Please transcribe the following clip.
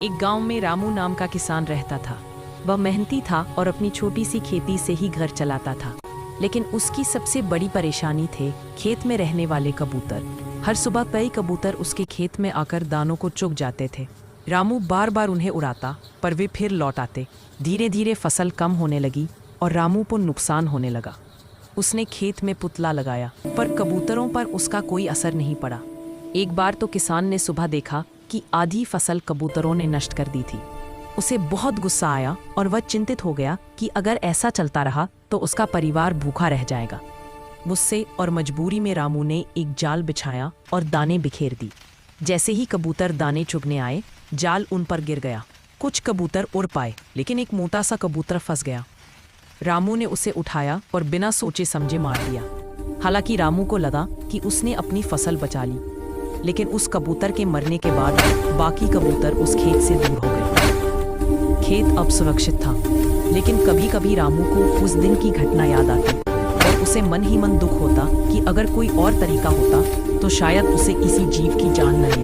एक गांव में रामू नाम का किसान रहता था। वह मेहनती था और अपनी छोटी सी खेती से ही घर चलाता था। लेकिन उसकी सबसे बड़ी परेशानी थे खेत में रहने वाले कबूतर। हर सुबह कई कबूतर उसके खेत में आकर दानों को चुग जाते थे। रामू बार बार उन्हें उड़ाता, पर वे फिर लौट आते। धीरे धीरे फसल कम होने लगी और रामू को नुकसान होने लगा। उसने खेत में पुतला लगाया, पर कबूतरों पर उसका कोई असर नहीं पड़ा। एक बार तो किसान ने सुबह देखा कि आधी फसल कबूतरों ने नष्ट कर दी थी। उसे बहुत गुस्सा आया और वह चिंतित हो गया कि अगर ऐसा चलता रहा तो उसका परिवार भूखा रह जाएगा। गुस्से और मजबूरी में रामू ने एक जाल बिछाया और दाने बिखेर दी। जैसे ही कबूतर दाने चुगने आए, जाल उन पर गिर गया। कुछ कबूतर उड़ पाए, लेकिन एक मोटा सा कबूतर फंस गया। रामू ने उसे उठाया और बिना सोचे समझे मार दिया। हालांकि रामू को लगा कि उसने अपनी फसल बचा ली, लेकिन उस कबूतर के मरने के बाद बाकी कबूतर उस खेत से दूर हो गए। खेत अब सुरक्षित था, लेकिन कभी कभी रामू को उस दिन की घटना याद आती और उसे मन ही मन दुख होता कि अगर कोई और तरीका होता तो शायद उसे किसी जीव की जान न लेती।